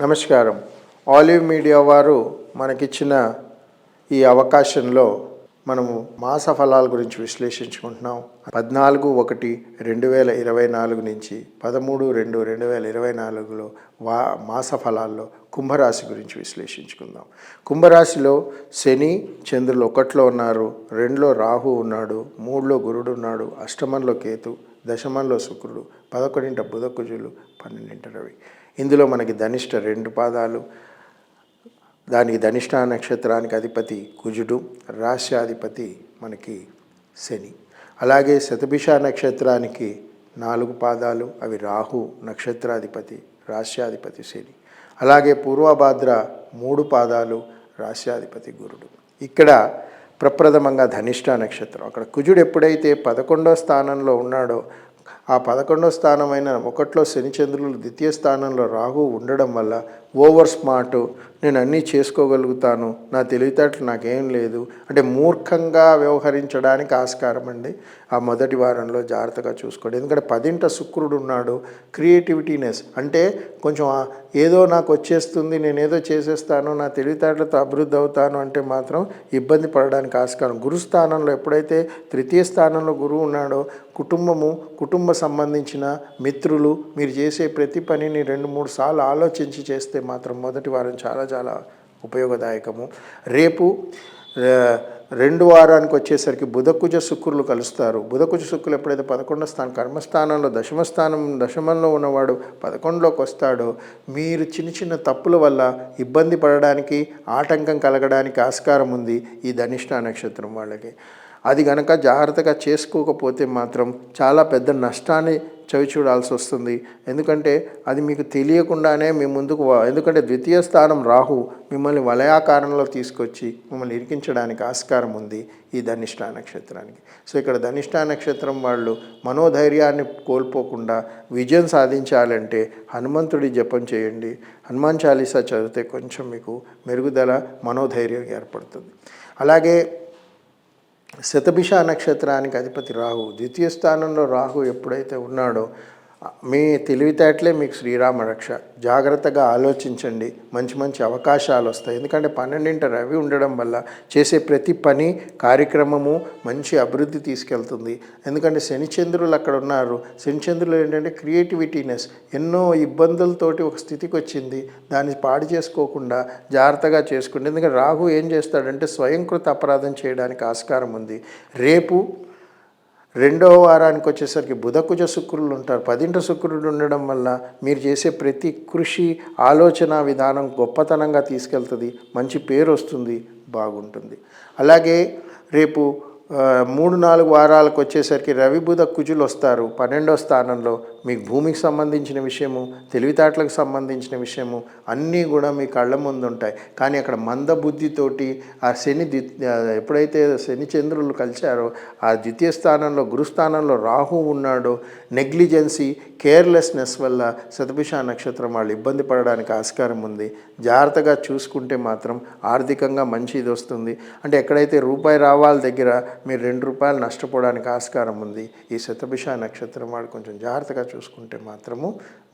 నమస్కారం. Olive media వారు మనకిచ్చిన ఈ అవకాశంలో మనము మాస ఫలాల గురించి విశ్లేషించుకుంటున్నాం. 14/1/2024 నుంచి 13/2/2024లో మాస ఫలాల్లో కుంభరాశి గురించి విశ్లేషించుకుందాం. కుంభరాశిలో శని చంద్రులు 1లో ఉన్నారు, 2లో రాహు ఉన్నాడు, 3లో గురుడు ఉన్నాడు, అష్టమంలో కేతు, దశమంలో శుక్రుడు, 11ంట బుధ కుజులు, 12ంట రవి. ఇందులో మనకి ధనిష్ట 2 పాదాలు, దానికి ధనిష్ట నక్షత్రానికి అధిపతి కుజుడు, రాశ్యాధిపతి మనకి శని. అలాగే శతభిష నక్షత్రానికి 4 పాదాలు, అవి రాహు, నక్షత్రాధిపతి, రాశ్యాధిపతి శని. అలాగే పూర్వభాద్ర 3 పాదాలు, రాశ్యాధిపతి గురుడు. ఇక్కడ ప్రప్రథమంగా ధనిష్ట నక్షత్రం, అక్కడ కుజుడు ఎప్పుడైతే 11వ స్థానంలో ఉన్నాడో, ఆ 11వ స్థానమైన 1లో శనిచంద్రులు, ద్వితీయ స్థానంలో రాహు ఉండడం వల్ల ఓవర్ స్మార్ట్, నేను అన్నీ చేసుకోగలుగుతాను, నా తెలివితేటలు నాకేం లేదు అంటే మూర్ఖంగా వ్యవహరించడానికి ఆస్కారం అండి. ఆ మొదటి వారంలో జాగ్రత్తగా చూసుకోండి. ఎందుకంటే 10ంట శుక్రుడు ఉన్నాడు. క్రియేటివిటీనెస్ అంటే కొంచెం ఏదో నాకు వచ్చేస్తుంది, నేనేదో చేసేస్తాను, నా తెలివితేటలతో అభివృద్ధి అవుతాను అంటే మాత్రం ఇబ్బంది పడడానికి ఆస్కారం. గురుస్థానంలో ఎప్పుడైతే తృతీయ స్థానంలో గురువు ఉన్నాడో, కుటుంబ సంబంధించిన మిత్రులు, మీరు చేసే ప్రతి పనిని 2-3 సార్లు ఆలోచించి చేస్తే మాత్రం మొదటి వారం చాలా చాలా ఉపయోగదాయకము. రేపు 2 వారానికి వచ్చేసరికి బుధకుజ శుక్రులు కలుస్తారు. బుధకుజ శుక్రులు ఎప్పుడైతే 11వ స్థానం కర్మస్థానంలో దశమంలో ఉన్నవాడు 11లోకి వస్తాడో, మీరు చిన్న తప్పుల వల్ల ఇబ్బంది పడడానికి, ఆటంకం కలగడానికి ఆస్కారం ఉంది ఈ ధనిష్ట నక్షత్రం వాళ్ళకి. అది కనుక జాగ్రత్తగా చేసుకోకపోతే మాత్రం చాలా పెద్ద నష్టాన్ని చవిచూడాల్సి వస్తుంది. ఎందుకంటే అది మీకు తెలియకుండానే మీ ముందుకు, ఎందుకంటే ద్వితీయ స్థానం రాహు మిమ్మల్ని వలయాకారంలో తీసుకొచ్చి మిమ్మల్ని ఇరికించడానికి ఆస్కారం ఉంది ఈ ధనిష్ట నక్షత్రానికి. సో ఇక్కడ ధనిష్ట నక్షత్రం వాళ్ళు మనోధైర్యాన్ని కోల్పోకుండా విజయం సాధించాలంటే హనుమంతుడి జపం చేయండి. హనుమాన్ చాలీసా చదివితే కొంచెం మీకు మెరుగుదల, మనోధైర్యం ఏర్పడుతుంది. అలాగే శతభిష నక్షత్రానికి అధిపతి రాహు, ద్వితీయ స్థానంలో రాహు ఎప్పుడైతే ఉన్నాడో, మీ తెలివితేటలే మీకు శ్రీరామ రక్ష. జాగ్రత్తగా ఆలోచించండి, మంచి అవకాశాలు వస్తాయి. ఎందుకంటే 12ంట రవి ఉండడం వల్ల చేసే ప్రతి పని, కార్యక్రమము మంచి అభివృద్ధి తీసుకెళ్తుంది. ఎందుకంటే శనిచంద్రులు అక్కడ ఉన్నారు. శనిచంద్రులు ఏంటంటే క్రియేటివిటీనెస్, ఎన్నో ఇబ్బందులతోటి ఒక స్థితికి వచ్చింది, దాన్ని పాడు చేసుకోకుండా జాగ్రత్తగా చేసుకోండి. ఎందుకంటే రాహు ఏం చేస్తాడంటే స్వయంకృత అపరాధం చేయడానికి ఆస్కారం ఉంది. రేపు 2వ వారానికి వచ్చేసరికి బుధకుజ శుక్రులు ఉంటారు. 10ంట శుక్రుడు ఉండడం వల్ల మీరు చేసే ప్రతి కృషి, ఆలోచన విధానం గొప్పతనంగా తీసుకెళ్తుంది, మంచి పేరు వస్తుంది, బాగుంటుంది. అలాగే రేపు 3-4 వారాలకు వచ్చేసరికి రవి బుధ కుజులు వస్తారు 12వ స్థానంలో. మీకు భూమికి సంబంధించిన విషయము, తెలివితేటలకు సంబంధించిన విషయము అన్నీ కూడా మీ కళ్ళ ముందు ఉంటాయి. కానీ అక్కడ మందబుద్ధితోటి ఆ ఎప్పుడైతే శని చంద్రులు కలిశారో, ఆ ద్వితీయ స్థానంలో గురుస్థానంలో రాహు ఉన్నాడో, నెగ్లిజెన్సీ, కేర్లెస్నెస్ వల్ల శతభిష నక్షత్రం వాళ్ళు ఇబ్బంది పడడానికి ఆస్కారం ఉంది. జాగ్రత్తగా చూసుకుంటే మాత్రం ఆర్థికంగా మంచి ఇది వస్తుంది. అంటే ఎక్కడైతే రూపాయి రావాల దగ్గర మీరు 2 రూపాయలు నష్టపోవడానికి ఆస్కారం ఉంది. ఈ శతభిష నక్షత్రం వాళ్ళు కొంచెం జాగ్రత్తగా చూసుకుంటే మాత్రము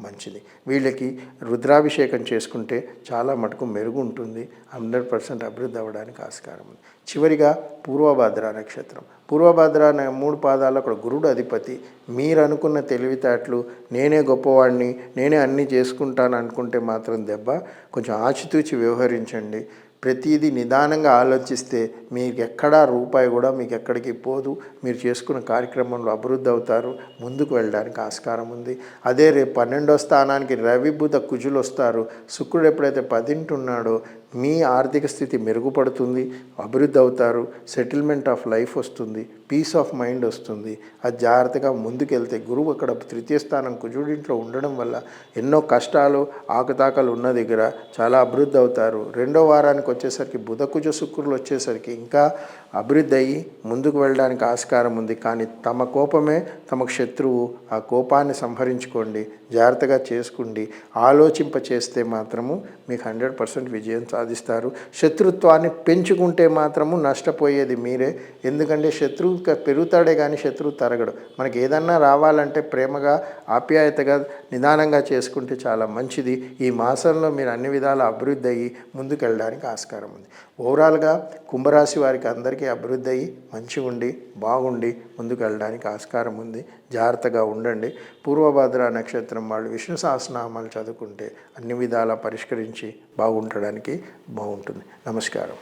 మంచిది. వీళ్ళకి రుద్రాభిషేకం చేసుకుంటే చాలా మటుకు మెరుగు ఉంటుంది, 100% అభివృద్ధి అవ్వడానికి ఆస్కారం ఉంది. చివరిగా పూర్వభాద్ర నక్షత్రం. పూర్వభాద్ర 3 పాదాలు, అక్కడ గురుడు అధిపతి. మీరు అనుకున్న తెలివితేటలు, నేనే గొప్పవాడిని, నేనే అన్నీ చేసుకుంటాను అనుకుంటే మాత్రం దెబ్బ. కొంచెం ఆచితూచి వ్యవహరించండి. ప్రతిదీ నిదానంగా ఆలోచిస్తే మీకు ఎక్కడా రూపాయి కూడా మీకు ఎక్కడికి పోదు. మీరు చేసుకున్న కార్యక్రమంలో అభివృద్ధి అవుతారు, ముందుకు వెళ్ళడానికి ఆస్కారం ఉంది. అదే రేపు 12వ స్థానానికి రవి బుధ కుజులు వస్తారు. శుక్రుడు ఎప్పుడైతే 10ంట ఉన్నాడో, మీ ఆర్థిక స్థితి మెరుగుపడుతుంది, అభివృద్ధి అవుతారు, సెటిల్మెంట్ ఆఫ్ లైఫ్ వస్తుంది, పీస్ ఆఫ్ మైండ్ వస్తుంది. అది జాగ్రత్తగా ముందుకెళ్తే, గురువు అక్కడ తృతీయ స్థానం కుజుడింట్లో ఉండడం వల్ల ఎన్నో కష్టాలు, ఆకతాకలు ఉన్న దగ్గర చాలా అభివృద్ధి అవుతారు. 2వ వారానికి వచ్చేసరికి బుధకుజ శుక్రులు వచ్చేసరికి ఇంకా అభివృద్ధి అయ్యి ముందుకు వెళ్ళడానికి ఆస్కారం ఉంది. కానీ తమ కోపమే తమకు శత్రువు. ఆ కోపాన్ని సంహరించుకోండి, జాగ్రత్తగా చేసుకోండి, ఆలోచింప చేస్తే మాత్రము మీకు 100% విజయం సాధిస్తారు. శత్రుత్వాన్ని పెంచుకుంటే మాత్రము నష్టపోయేది మీరే. ఎందుకంటే శత్రువు పెరుగుతాడే కానీ శత్రువు తరగడు. మనకి ఏదన్నా రావాలంటే ప్రేమగా, ఆప్యాయతగా, నిదానంగా చేసుకుంటే చాలా మంచిది. ఈ మాసంలో మీరు అన్ని విధాల అభివృద్ధి అయ్యి ముందుకు వెళ్ళడానికి ఆస్కారం ఉంది. ఓవరాల్గా కుంభరాశి వారికి అందరికీ అభివృద్ధి అయ్యి మంచిగా ఉండి బాగుండి ముందుకు వెళ్ళడానికి ఆస్కారం ఉంది. జాగ్రత్తగా ఉండండి. పూర్వభద్ర నక్షత్రం వాళ్ళు విష్ణు సహస్రనామాలు చదువుకుంటే అన్ని విధాలా పరిష్కరించి బాగుండడానికి బాగుంటుంది. నమస్కారం.